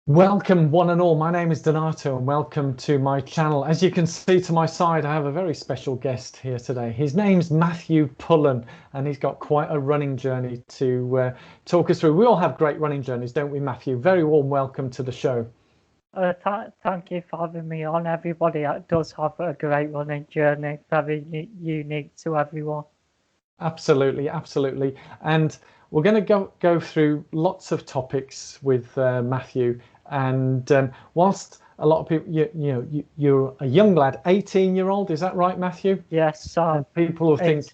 Welcome, one and all. My name is Donato, and welcome to my channel. As you can see to my side, I have a very special guest here today. His name's Matthew Pullan, and he's got quite a running journey to talk us through. We all have great running journeys, don't we, Matthew? Very warm welcome to the show. Thank you for having me on. Everybody does have a great running journey, very unique to everyone. Absolutely, absolutely. And we're going to go through lots of topics with Matthew. And whilst a lot of people, you're a young lad, 18-year-old, is that right, Matthew? Yes, And people will think,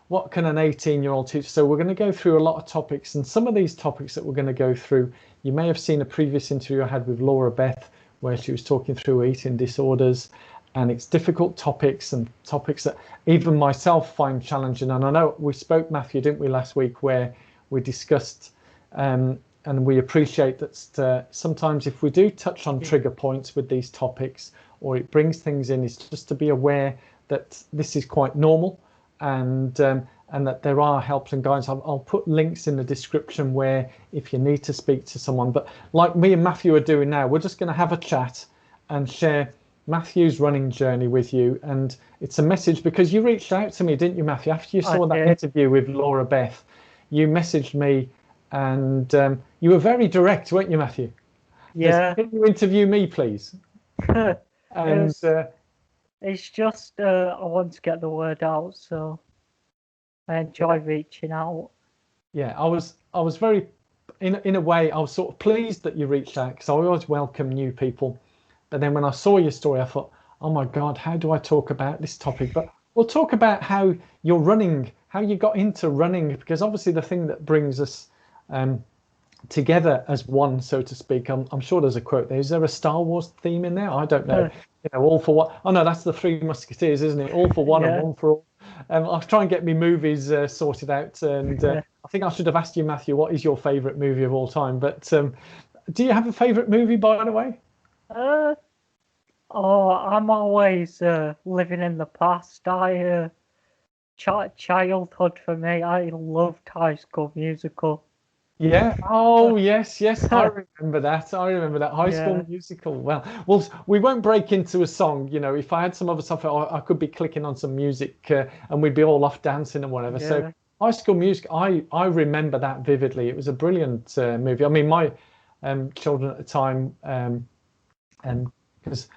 what can an 18-year-old teach? So we're going to go through a lot of topics, and some of these topics that we're going to go through, you may have seen a previous interview I had with Laura Beth, where she was talking through eating disorders, and it's difficult topics and topics that even myself find challenging. And I know we spoke, Matthew, didn't we, last week, where we discussed, and we appreciate that sometimes if we do touch on trigger points with these topics, or it brings things in, it's just to be aware that this is quite normal, and that there are helps and guidance. I'll put links in the description where if you need to speak to someone. But like me and Matthew are doing now, we're just going to have a chat and share Matthew's running journey with you. And it's a message because you reached out to me, didn't you, Matthew? After you saw that interview with Laura Beth, you messaged me, and you were very direct, weren't you, Matthew? Yeah. Can you interview me, please? And it's just I want to get the word out, so I enjoy reaching out. Yeah, I was very, in a way, I was sort of pleased that you reached out, because I always welcome new people. But then when I saw your story, I thought, oh my God, how do I talk about this topic? But we'll talk about how you're running, how you got into running, because obviously the thing that brings us together as one, so to speak. I'm sure there's a quote there. Is there a Star Wars theme in there? I don't know. All for one. Oh no, that's the Three Musketeers, isn't it? All for one and one for all. I'll try and get me movies sorted out. And I think I should have asked you, Matthew, what is your favourite movie of all time? But do you have a favourite movie, by the way? I'm always living in the past. Childhood for me, I loved High School Musical. Yeah. Oh, yes. I remember that. High School Musical. Well, we won't break into a song. If I had some other stuff, I could be clicking on some music and we'd be all off dancing and whatever. Yeah. So High School Music, I remember that vividly. It was a brilliant movie. I mean, my children at the time, and because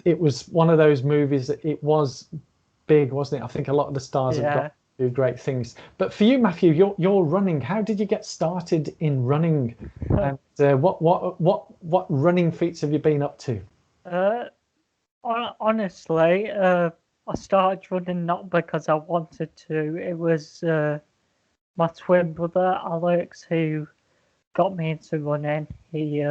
it was one of those movies that it was big, wasn't it? I think a lot of the stars have got to do great things. But for you, Matthew, you're running. How did you get started in running? And what running feats have you been up to? Honestly, I started running not because I wanted to. It was my twin brother Alex who got me into running. He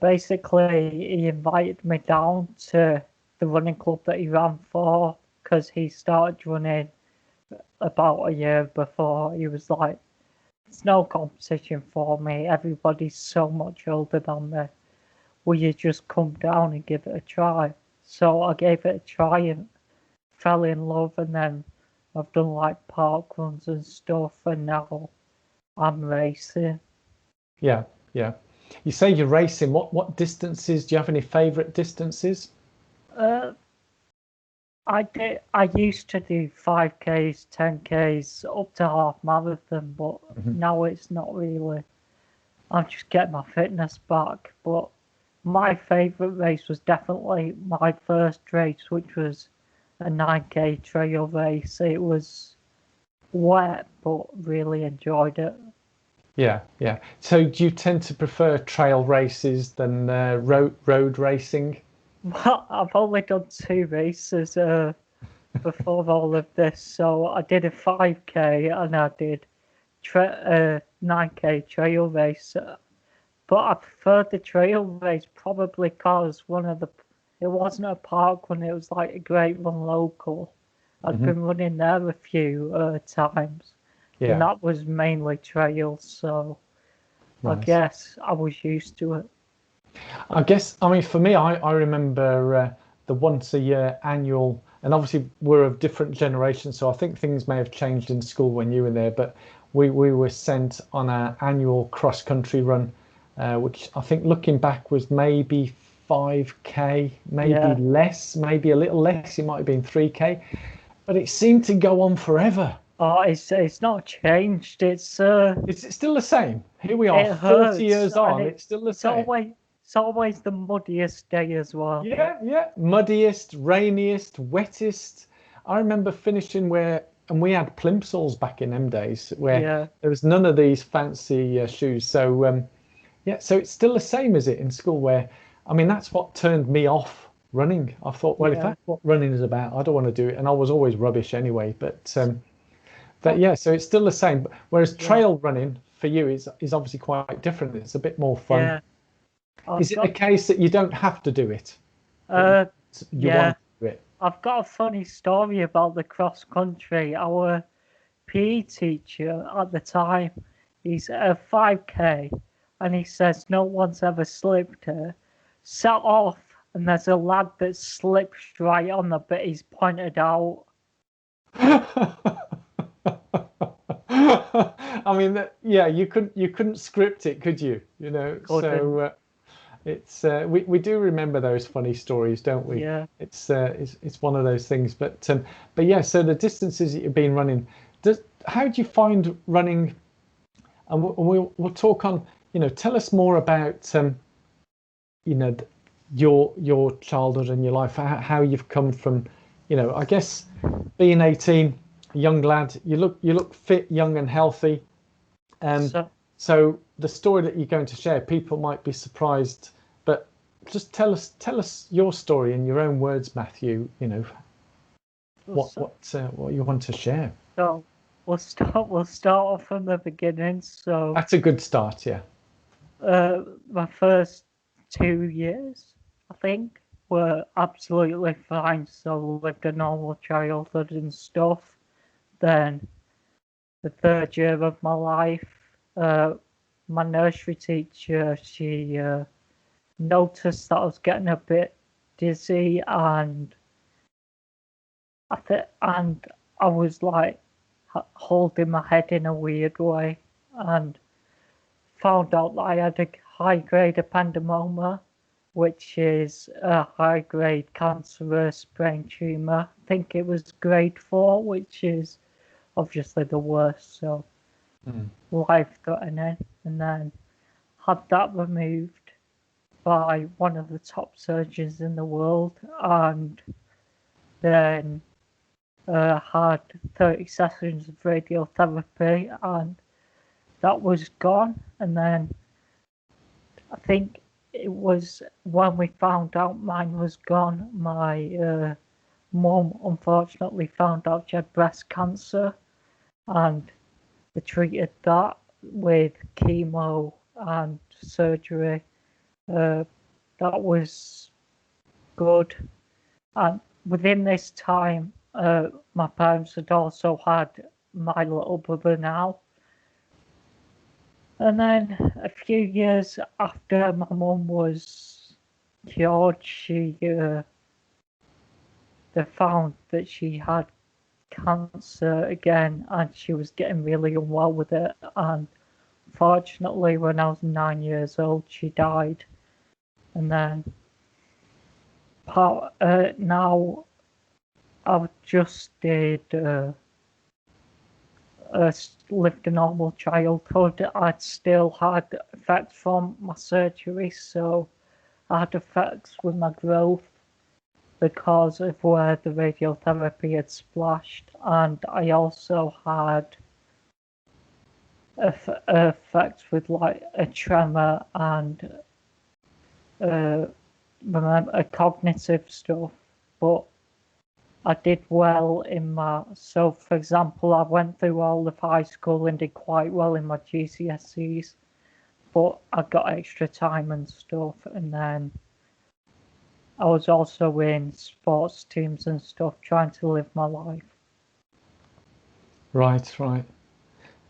basically he invited me down to the running club that he ran for, because he started running about a year before. He was like, "It's no competition for me. Everybody's so much older than me. Will you just come down and give it a try?" So I gave it a try and fell in love, and then I've done like park runs and stuff, and now I'm racing. Yeah. You say you're racing. What distances? Do you have any favourite distances? I used to do 5Ks, 10Ks, up to half marathon, but now it's not really. I'm just getting my fitness back. But my favourite race was definitely my first race, which was a 9K trail race. It was wet, but really enjoyed it. Yeah. So do you tend to prefer trail races than road racing? Well, I've only done 2 races before all of this. So I did a 5K and I did a 9K trail race. But I preferred the trail race probably because it wasn't a park run, it was like a great run local. I'd been running there a few times. Yeah. And that was mainly trails, so nice. I guess I was used to it. I mean, for me, I remember the once a year annual, and obviously we're of different generations, so I think things may have changed in school when you were there, but we were sent on our annual cross country run which I think looking back was maybe 5K, maybe Yeah. less, maybe a little less. It might have been 3K, but it seemed to go on forever. Oh, it's not changed. It's still the same. Here we are, It 40 hurts, years and on. It's still the it's same. always the muddiest day as well. Yeah, yeah. Muddiest, rainiest, wettest. I remember finishing and we had plimsolls back in them days where Yeah, there was none of these fancy shoes. So, yeah, so it's still the same as it in school where, I mean, that's what turned me off running. I thought, well, if yeah. that's what running is about, I don't want to do it. And I was always rubbish anyway. But Oh, yeah, so it's still the same. Whereas yeah, trail running for you is obviously quite different. It's a bit more fun. yeah. I've Is it the got case that you don't have to do it, but uh you yeah. want to do it? I've got a funny story about the cross country. Our PE teacher at the time, he's at a 5K, and he says no one's ever slipped here. Set off, and there's a lad that slips right on the bit he's pointed out. I mean, yeah, you couldn't script it, could you? Couldn't. So it's we do remember those funny stories, don't we? Yeah. It's one of those things. But yeah, so the distances that you've been running, how do you find running? And we'll talk on. Tell us more about you know th- your childhood and your life, how you've come from. I guess being 18, a young lad, you look fit, young, and healthy. Um, So so the story that you're going to share, people might be surprised, but just tell us your story in your own words, Matthew. What so, what you want to share. so we'll start off from the beginning. So That's a good start, yeah. my first 2 years, I think, were absolutely fine. So lived a normal childhood and stuff. Then the third year of my life, my nursery teacher, she noticed that I was getting a bit dizzy, and I was like holding my head in a weird way, and found out that I had a high grade ependymoma, which is a high grade cancerous brain tumor. I think it was grade 4, which is obviously the worst, so Mm. life threatening. And then had that removed by one of the top surgeons in the world, and then had 30 sessions of radiotherapy, and that was gone. And then I think it was when we found out mine was gone, my mum unfortunately found out she had breast cancer, and they treated that with chemo and surgery. That was good. And within this time, my parents had also had my little brother now. And then a few years after my mum was cured, they found that she had cancer again, and she was getting really unwell with it. And fortunately, when I was 9 years old, she died. And then now I've just lived a normal childhood. I'd still had effects from my surgery, so I had effects with my growth because of where the radiotherapy had splashed, and I also had effects with like a tremor and remember cognitive stuff. But I did well in my. So, for example, I went through all of high school and did quite well in my GCSEs, but I got extra time and stuff, and then I was also in sports teams and stuff, trying to live my life. Right, right.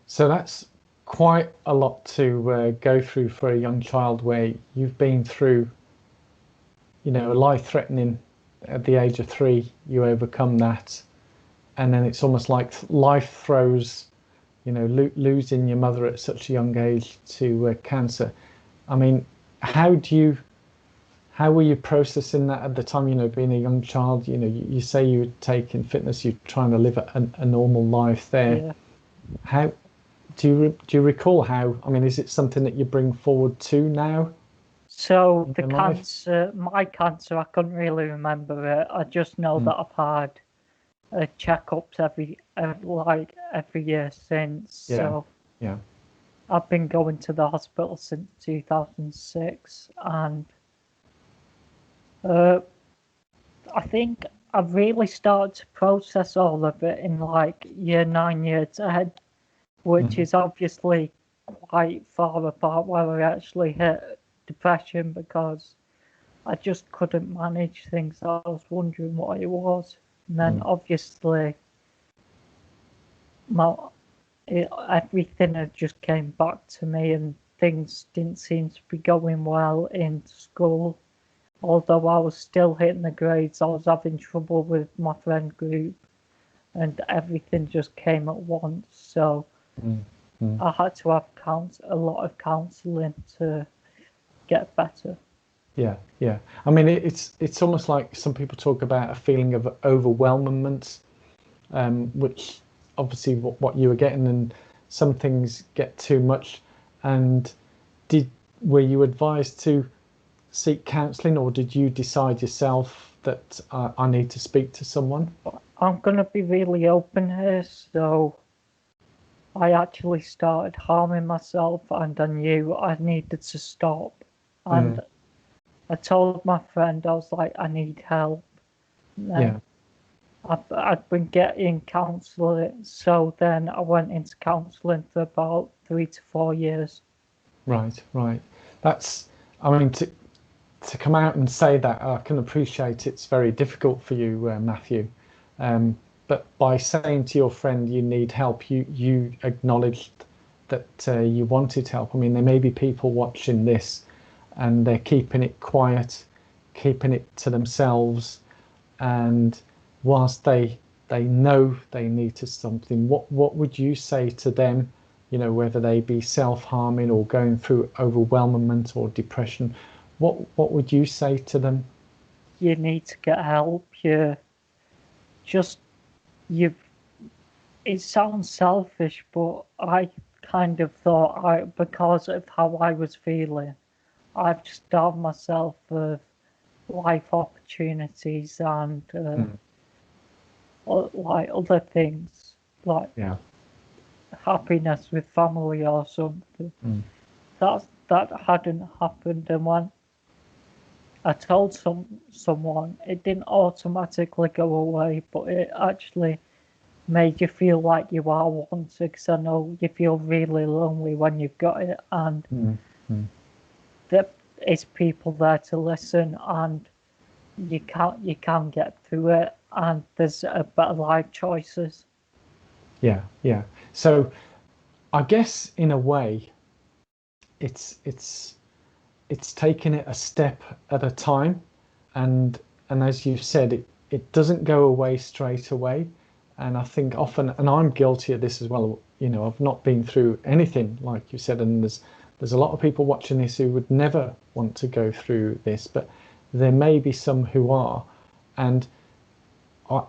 So that's quite a lot to go through for a young child, where you've been through, life-threatening at the age of 3. You overcome that, and then it's almost like life throws, losing your mother at such a young age to cancer. I mean, how do you how were you processing that at the time? You know, being a young child, you know, you say you were taking fitness, you're trying to live a normal life there. Yeah. How do you recall how? I mean, is it something that you bring forward to now So in the your life? cancer, my cancer, I couldn't really remember it. I just know Mm, that I've had checkups every year since. yeah, So yeah. I've been going to the hospital since 2006, and uh, I think I've really started to process all of it in like year 9, year 10, which Hmm. is obviously quite far apart where I actually hit depression because I just couldn't manage things. I was wondering what it was. And then Mm, obviously my everything had just came back to me and things didn't seem to be going well in school. Although I was still hitting the grades, I was having trouble with my friend group and everything just came at once. So mm, mm. I had to have a lot of counselling to get better. Yeah, yeah. I mean, it's almost like some people talk about a feeling of overwhelmment, which obviously what you were getting, and some things get too much. And did were you advised to seek counselling, or did you decide yourself that I need to speak to someone? I'm going to be really open here. So I actually started harming myself and I knew I needed to stop. And Mm, I told my friend, I was like, I need help. And then yeah, I'd been getting counselling. So then I went into counselling for about 3 to 4 years. right, right. That's, I mean, to come out and say that, I can appreciate it's very difficult for you, Matthew. Um, but by saying to your friend you need help, you acknowledged that you wanted help. I mean, there may be people watching this and they're keeping it quiet, keeping it to themselves, and whilst they know they need to something, what would you say to them? You know, whether they be self-harming or going through overwhelmment or depression, what would you say to them? You need to get help. Just, you it sounds selfish, but I kind of thought because of how I was feeling, I've starved myself of life opportunities and Mm, like other things, like yeah. happiness with family or something. Mm, That hadn't happened, and when I told someone, it didn't automatically go away, but it actually made you feel like you are wanted. Because I know you feel really lonely when you've got it, and mm, mm. there is people there to listen, and you can get through it, and there's a better life choices. Yeah, yeah. So I guess in a way, it's it's it's taking it a step at a time, and as you said, it doesn't go away straight away. And I think often, and I'm guilty of this as well, you know, I've not been through anything like you said, and there's a lot of people watching this who would never want to go through this, but there may be some who are. And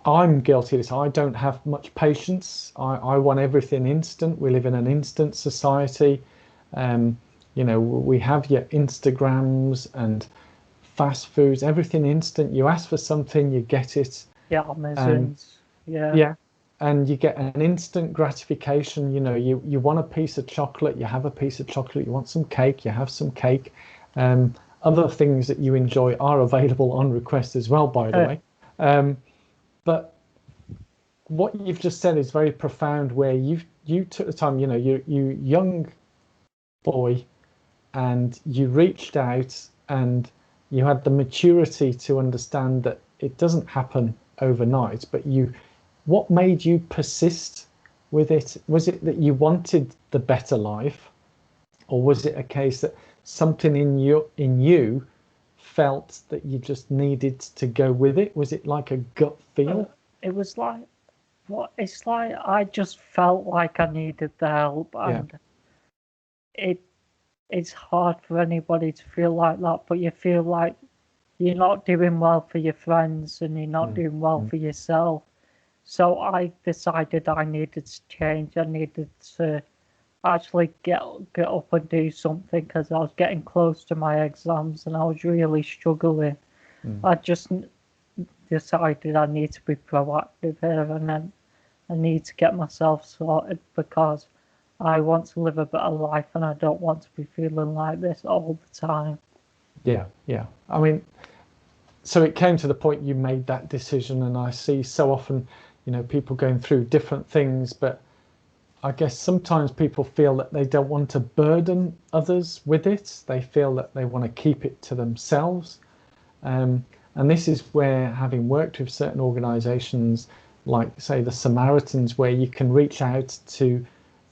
I'm guilty of this. I don't have much patience. I want everything instant. We live in an instant society. Um, you know, we have your Instagrams and fast foods, everything instant. You ask for something, you get it. Yeah, And Amazons. Yeah. yeah, and you get an instant gratification. You know, you want a piece of chocolate, you have a piece of chocolate. You want some cake, you have some cake. Other things that you enjoy are available on request as well, by the Uh, way. But what you've just said is very profound, where you took the time, you know, you young boy, and you reached out and you had the maturity to understand that it doesn't happen overnight, but what made you persist with it? Was it that you wanted the better life, or was it a case that something in you felt that you just needed to go with it? Was it like a gut uh, feel? it was like what it's like. I just felt like I needed the help, Yeah. and it it's hard for anybody to feel like that, but you feel like you're not doing well for your friends and you're not doing well for yourself. So I decided I needed to change. I needed to actually get up and do something because I was getting close to my exams and I was really struggling. I just decided I need to be proactive here, and then I need to get myself sorted because I want to live a better life and I don't want to be feeling like this all the time. Yeah, yeah. I mean, so it came to the point you made that decision, and I see so often, people going through different things, but I guess sometimes people feel that they don't want to burden others with it. They feel that they want to keep it to themselves. And this is where, having worked with certain organizations, like, say, the Samaritans, where you can reach out to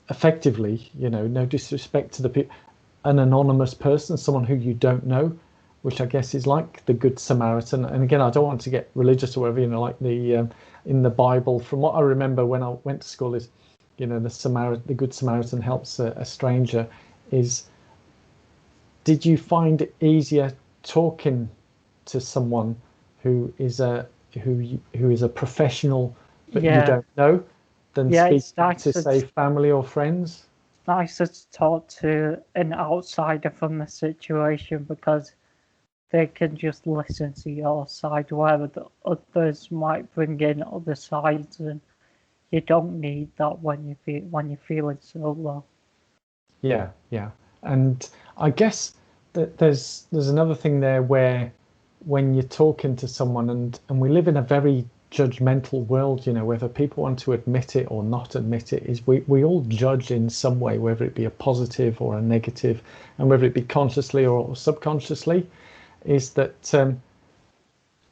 effectively, no disrespect to the people, an anonymous person, someone who you don't know, which I guess is like the Good Samaritan. And again, I don't want to get religious or whatever, like the in the Bible, from what I remember when I went to school, is, the Good Samaritan helps a stranger. Did you find it easier talking to someone who is a professional but you Yeah, don't know than yeah, speaking to, say, family or friends? nicer to talk to an outsider from the situation because they can just listen to your side, wherever the others might bring in other sides, and you don't need that when you're feeling so low. Yeah, yeah. And I guess that there's another thing there where, when you're talking to someone, and we live in a very judgmental world, whether people want to admit it or not admit it, is we all judge in some way, whether it be a positive or a negative, and whether it be consciously or subconsciously, is that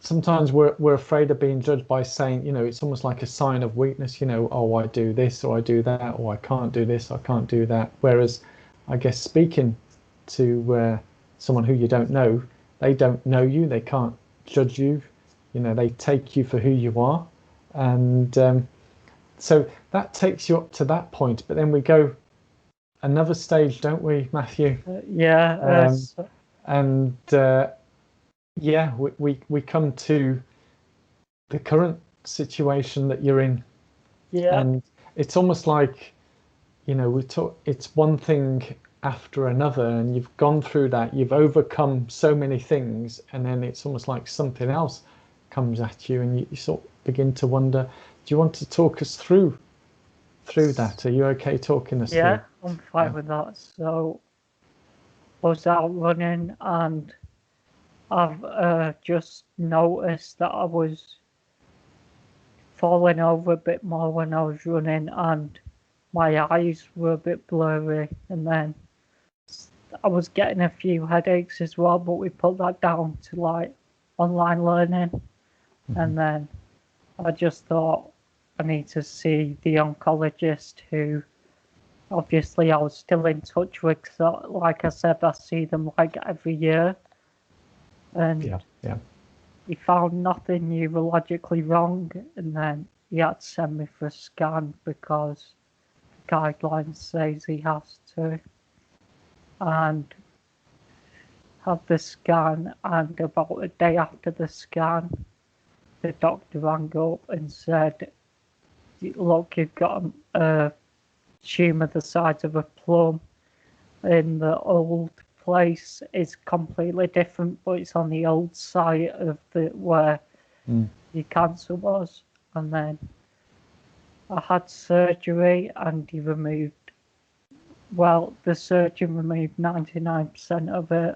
sometimes we're afraid of being judged by saying, it's almost like a sign of weakness, oh, I do this or I do that, or I can't do this, I can't do that. Whereas I guess speaking to someone who you don't know, they don't know you, they can't judge you, they take you for who you are. And so that takes you up to that point. But then we go another stage, don't we, Matthew? Yeah, And yeah, we come to the current situation that you're in, yeah, and it's almost like, we talk, it's one thing after another, and you've gone through that, you've overcome so many things, and then it's almost like something else comes at you, and you sort of begin to wonder, do you want to talk us through that? Are you okay talking us yeah. through? I'm fine with that. So I was out running, and I've just noticed that I was falling over a bit more when I was running, and my eyes were a bit blurry, and then I was getting a few headaches as well, but we put that down to like online learning. And then I just thought I need to see the oncologist, who obviously I was still in touch with. So, like I said, I see them like every year. And Yeah, yeah. he found nothing neurologically wrong. And then he had to send me for a scan because the guidelines says he has to. And had the scan, and about a day after the scan, the doctor rang up and said, look, you've got a tumour the size of a plum in the old place. Is completely different, but it's on the old site of the where your cancer was. And then I had surgery, and he removed, well, the surgeon removed 99% of it.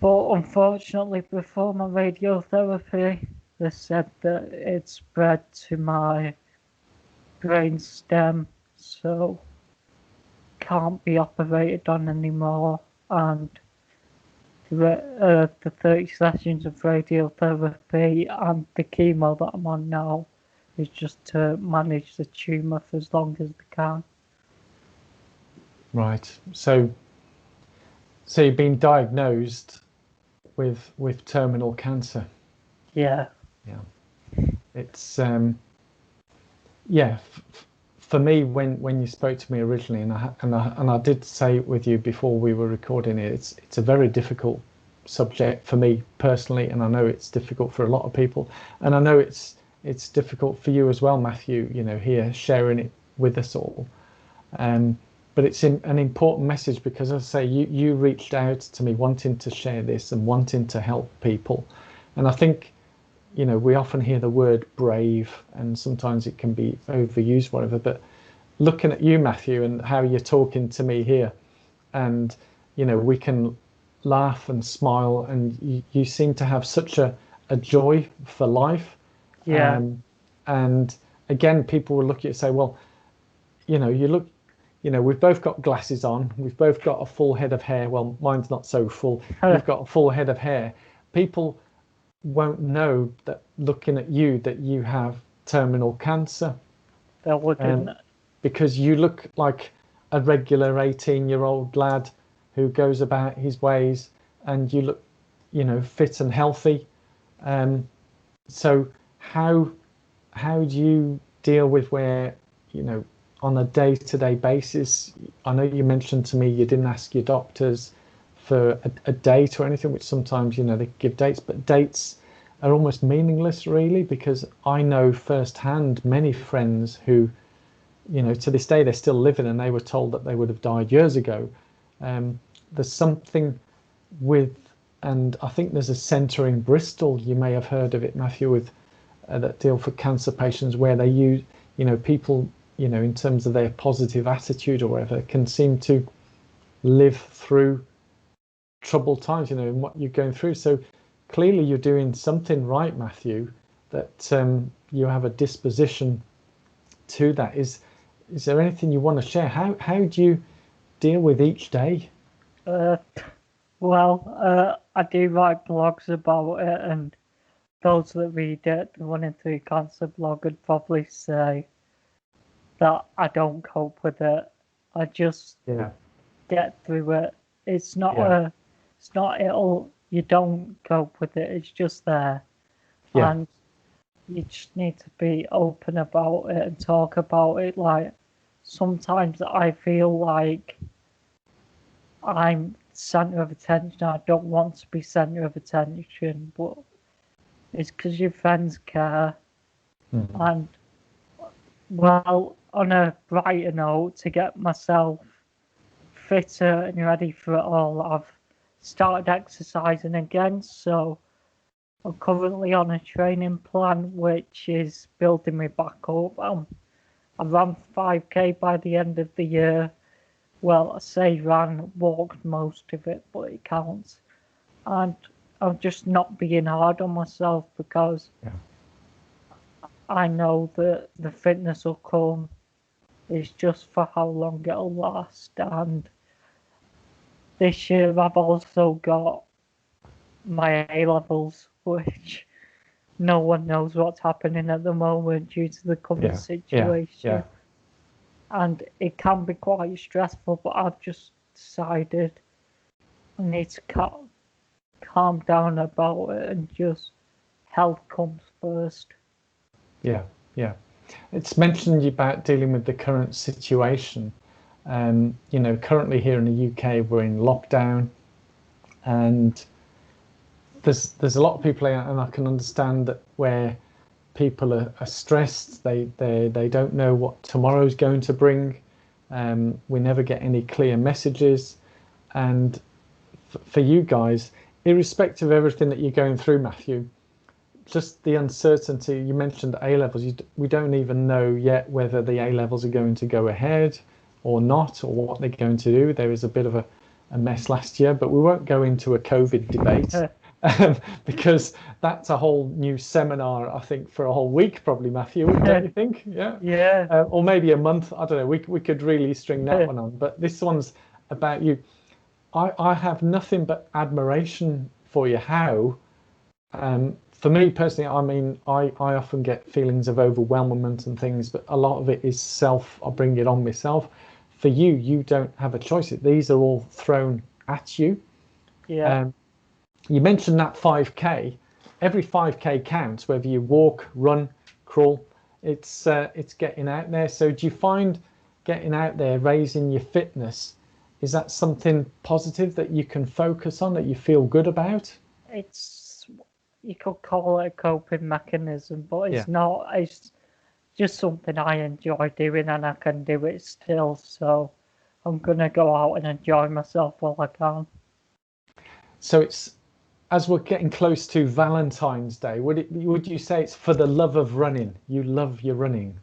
But unfortunately, before my radiotherapy, they said that it spread to my brain stem, so can't be operated on anymore. And the 30 sessions of radiotherapy and the chemo that I'm on now is just to manage the tumour for as long as they can. Right. So you've been diagnosed with terminal cancer. Yeah. Yeah. It's yeah. for me, when you spoke to me originally, and I did say it with you before we were recording it, it's a very difficult subject for me personally, and I know it's difficult for a lot of people, and I know it's difficult for you as well, Matthew. You know, here sharing it with us all. But it's an important message because, as I say, you reached out to me wanting to share this and wanting to help people, and I think, you know, we often hear the word brave, and sometimes it can be overused, whatever. But looking at you, Matthew, and how you're talking to me here, and you know, we can laugh and smile, and you seem to have such a joy for life. Yeah. And again, people will look at you and say, well, you know, we've both got glasses on, we've both got a full head of hair. Well, mine's not so full. You've got a full head of hair. People won't know that looking at you that you have terminal cancer. They wouldn't. Because you look like a regular 18-year-old lad who goes about his ways, and you look, you know, fit and healthy. So how do you deal with where, you know, on a day-to-day basis? I know you mentioned to me you didn't ask your doctors for a date or anything, which sometimes, you know, they give dates, but dates are almost meaningless really, because I know firsthand many friends who, you know, to this day they're still living and they were told that they would have died years ago. There's something with, and I think there's a centre in Bristol, you may have heard of it, Matthew, with that deal for cancer patients, where they use, you know, people, you know, in terms of their positive attitude or whatever, can seem to live through troubled times, you know, and what you're going through. So clearly you're doing something right, Matthew, that you have a disposition to that. Is there anything you want to share? How do you deal with each day? Well, I do write blogs about it, and those that read it, the Running Through Cancer blog, would probably say that I don't cope with it. I just get through it. It's not you don't cope with it. It's just there, and you just need to be open about it and talk about it. Like, sometimes I feel like I'm center of attention. I don't want to be center of attention, but it's because your friends care. And, well, on a brighter note, to get myself fitter and ready for it all, I've started exercising again. So I'm currently on a training plan which is building me back up. I ran 5k by the end of the year. Well, I say ran, walked most of it, but it counts. And I'm just not being hard on myself, because I know that the fitness will come. It's just for how long it'll last. And this year I've also got my A-levels, which no one knows what's happening at the moment due to the current situation. And it can be quite stressful, but I've just decided I need to calm down about it, and just health comes first. Yeah. It's mentioned about dealing with the current situation. You know, currently here in the UK, we're in lockdown, and there's a lot of people, and I can understand that, where people are stressed. They don't know what tomorrow's going to bring. We never get any clear messages, and for you guys, irrespective of everything that you're going through, Matthew, just the uncertainty. You mentioned A-levels. We don't even know yet whether the A-levels are going to go ahead or not, or what they're going to do. There was a bit of a mess last year, but we won't go into a COVID debate. Because that's a whole new seminar, I think, for a whole week, probably, Matthew, don't you think? Or maybe a month. I don't know. We could really string that one on. But this one's about you. I have nothing but admiration for you. How, for me personally, I mean, I often get feelings of overwhelmment and things, but a lot of it is I bring it on myself. For you, you don't have a choice. These are all thrown at you. You mentioned that 5k. Every 5k counts, whether you walk, run, crawl. It's getting out there. So do you find getting out there, raising your fitness, is that something positive that you can focus on, that you feel good about? It's, you could call it a coping mechanism, but Yeah. it's not. It's just something I enjoy doing, and I can do it still. So I'm gonna go out and enjoy myself while I can. So it's, as we're getting close to Valentine's Day, would you say it's for the love of running? You love your running.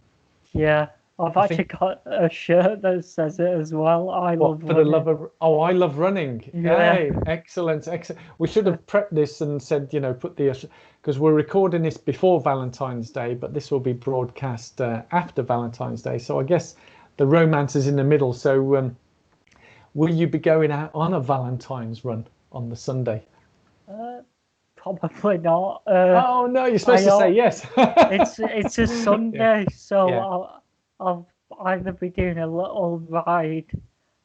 Yeah, I've I actually think got a shirt that says it as well. I what love for the love running. of, oh, I love running. Yeah, Hey, excellent, excellent. We should have prepped this and said, put the, because we're recording this before Valentine's Day, but this will be broadcast after Valentine's Day. So I guess the romance is in the middle. So will you be going out on a Valentine's run on the Sunday? uh, probably not. Oh no, you're supposed I to say yes. it's a Yeah, Sunday, so yeah. I'll either be doing a little ride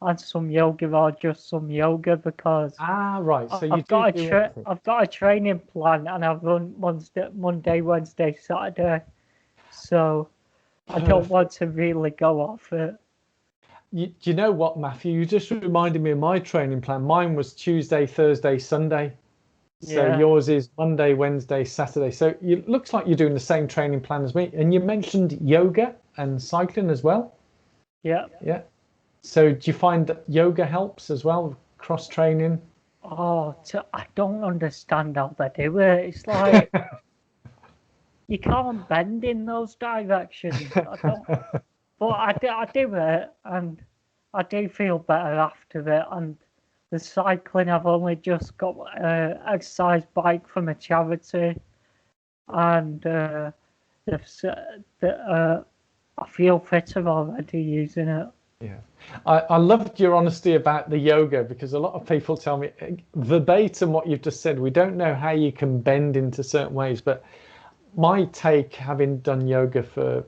and some yoga or just some yoga because Ah, right. So you do do everything. I've got a training plan and I run Monday, Wednesday, Saturday, so I don't want Perfect. to really go off it. Do you know what, Matthew? You just reminded me of my training plan. Mine was Tuesday, Thursday, Sunday. So Yeah, yours is Monday, Wednesday, Saturday. So it looks like you're doing the same training plan as me. And you mentioned yoga and cycling as well. yeah. Yeah. So do you find that yoga helps as well, cross training? Oh, I don't understand how they do it. It's like you can't bend in those directions. I don't. But I do it, and I do feel better after it. And the cycling, I've only just got an exercise bike from a charity, and I feel fitter already using it. Yeah. I loved your honesty about the yoga because a lot of people tell me verbatim what you've just said. We don't know how you can bend into certain ways, but my take, having done yoga for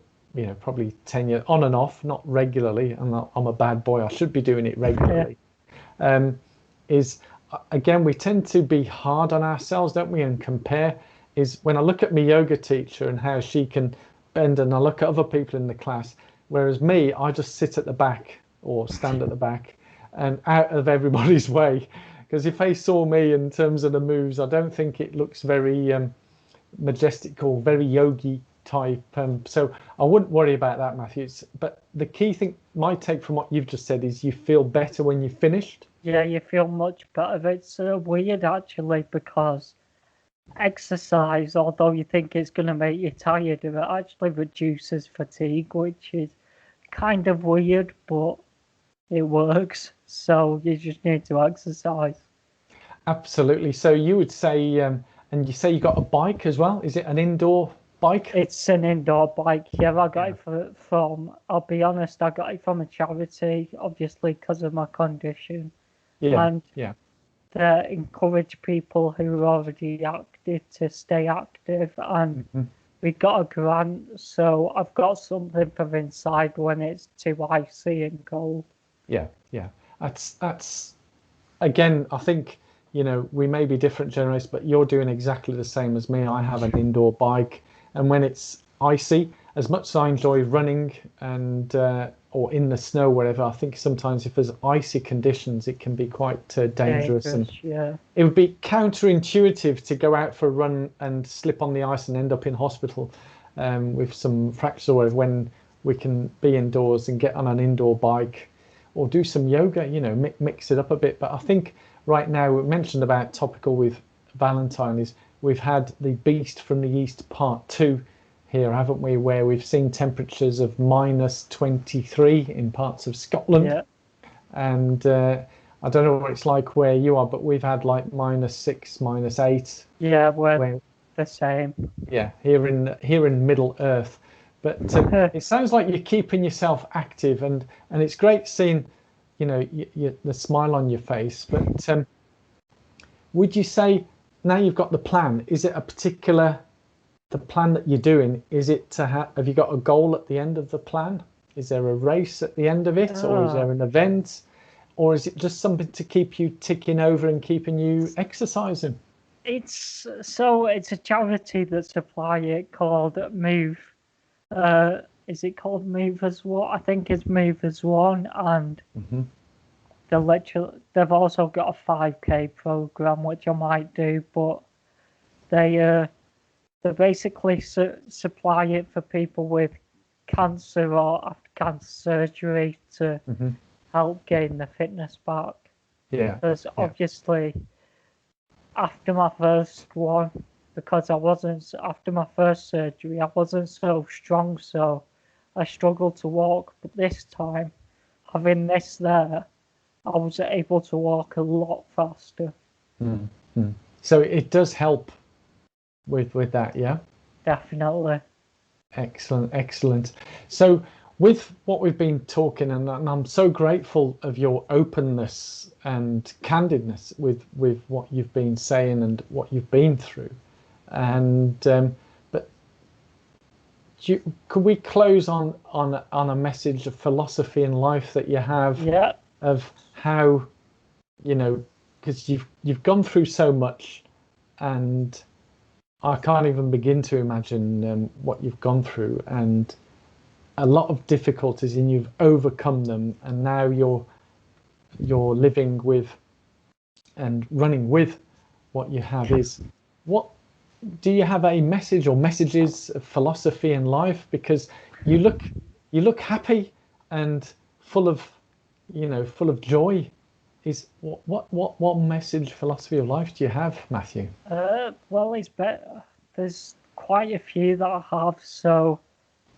probably 10 years on and off, not regularly, I'm a bad boy, I should be doing it Yeah, regularly, is again, we tend to be hard on ourselves, don't we, and compare. Is when I look at my yoga teacher and how she can bend, and I look at other people in the class, whereas me, I just sit at the back or stand at the back and out of everybody's way, because if they saw me in terms of the moves, I don't think it looks very majestic or very yogi type. So I wouldn't worry about that, Matthew. But the key thing, my take from what you've just said, is you feel better when you're finished. yeah, you feel much better. It's weird actually because exercise, although you think it's going to make you tired, it actually reduces fatigue, which is kind of weird, but it works. So you just need to exercise. Absolutely. So you would say, and you say you got a bike as well. Is it an indoor bike? It's an indoor bike. Yeah, I got Yeah. it from, I'll be honest, I got it from a charity, obviously because of my condition. Yeah. And Yeah. they encourage people who are already active to stay active. And Mhm. we got a grant, so I've got something for inside when it's too icy and cold. Yeah. Yeah. That's again, I think, we may be different generations, but you're doing exactly the same as me. I have an indoor bike, and when it's icy, as much as I enjoy running and or in the snow, wherever, I think sometimes if there's icy conditions, it can be quite dangerous, and Dangerous, yeah. it would be counterintuitive to go out for a run and slip on the ice and end up in hospital with some fractures or whatever, when we can be indoors and get on an indoor bike or do some yoga, mix it up a bit. But I think right now, we mentioned about topical with Valentine, is we've had the Beast from the East part 2 here, haven't we, where we've seen temperatures of minus 23 in parts of Scotland. Yeah, And I don't know what it's like where you are, but we've had like -6, -8, yeah, we're where, the same. yeah, here in Middle Earth. But it sounds like you're keeping yourself active, and it's great seeing, the smile on your face. But would you say, now you've got the plan, is it a particular, the plan that you're doing, is it to have you got a goal at the end of the plan? Is there a race at the end of it, or is uh, there an event, or is it just something to keep you ticking over and keeping you exercising? it's a charity that supply it called Move, Is it called Movers One? I think it's Movers One, and Hmm. they've also got a 5K program which I might do, but they basically supply it for people with cancer or after cancer surgery to Hmm. help gain the fitness back. Yeah. Because Yeah. obviously, after my first one, after my first surgery, I wasn't so strong, so I struggled to walk. But this time, having this there, I was able to walk a lot faster. Mm. Mm. So it does help with that, yeah. Definitely. Excellent, excellent. So with what we've been talking, and I'm so grateful of your openness and candidness with what you've been saying and what you've been through. And but could we close on a message of philosophy in life that you have Yeah. of how, because you've gone through so much, and I can't even begin to imagine what you've gone through, and a lot of difficulties, and you've overcome them, and now you're living with and running with what you have. Is what do you have a message or messages of philosophy in life? Because you look happy and full of full of joy. Is what message, philosophy of life do you have, Matthew? Well, it's better. There's quite a few that I have. So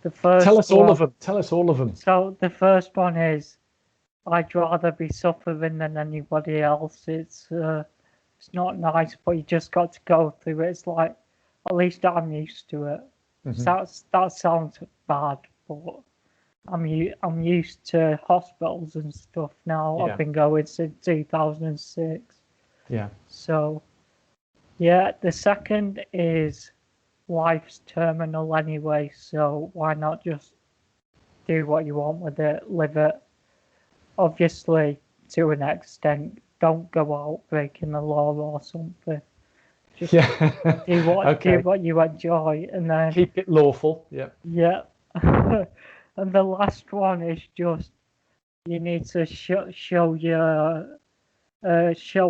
the Tell first us all of one. them. Tell us all of them. So the first one is I'd rather be suffering than anybody else. It's not nice, but you just got to go through it. It's like at least I'm used to it. Hmm. That sounds bad, but I'm used to hospitals and stuff now. I've Yeah, been going since 2006. yeah, So yeah, the second is life's terminal anyway, so why not just do what you want with it, live it. Obviously, to an extent, don't go out breaking the law or something. Just yeah. do Okay, what you enjoy, and then keep it lawful. Yeah, yeah. And the last one is just you need to show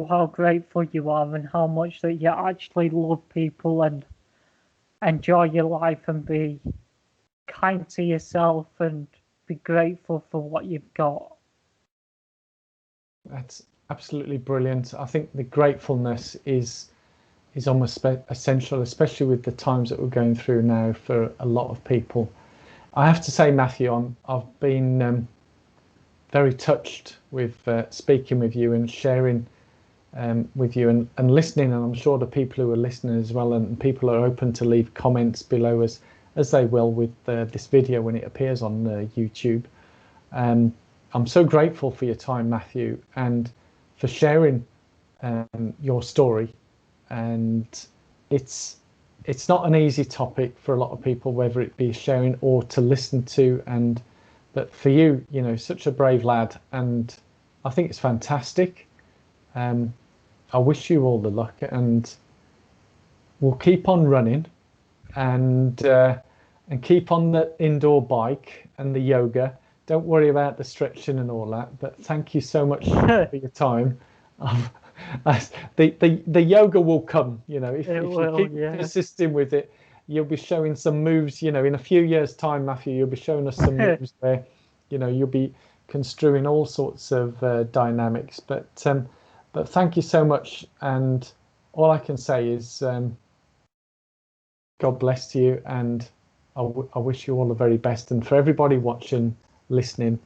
how grateful you are and how much that you actually love people and enjoy your life and be kind to yourself and be grateful for what you've got. that's absolutely brilliant. I think the gratefulness is almost essential, especially with the times that we're going through now for a lot of people. I have to say, Matthew, I've been very touched with speaking with you and sharing with you and listening, and I'm sure the people who are listening as well, and people are open to leave comments below as they will with this video when it appears on YouTube. I'm so grateful for your time, Matthew, and for sharing your story. And it's not an easy topic for a lot of people, whether it be sharing or to listen to. And but for you, such a brave lad, and I think it's fantastic. I wish you all the luck, and we'll keep on running, and keep on the indoor bike and the yoga. Don't worry about the stretching and all that. But thank you so much It for your time. Um, the yoga will come. If you will, keep yeah. persisting with it, you'll be showing some moves. In a few years' time, Matthew, you'll be showing us some moves where, you'll be construing all sorts of dynamics. But thank you so much. And all I can say is God bless you, and I wish you all the very best. And for everybody watching, listening,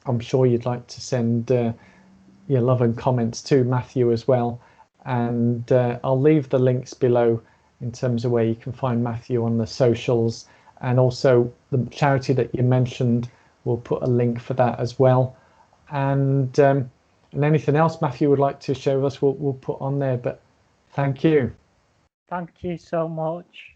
I'm sure you'd like to send your love and comments to Matthew as well. And I'll leave the links below in terms of where you can find Matthew on the socials, and also the charity that you mentioned. We'll put a link for that as well. And anything else Matthew would like to share with us, we'll put on there. But thank you. Thank you so much.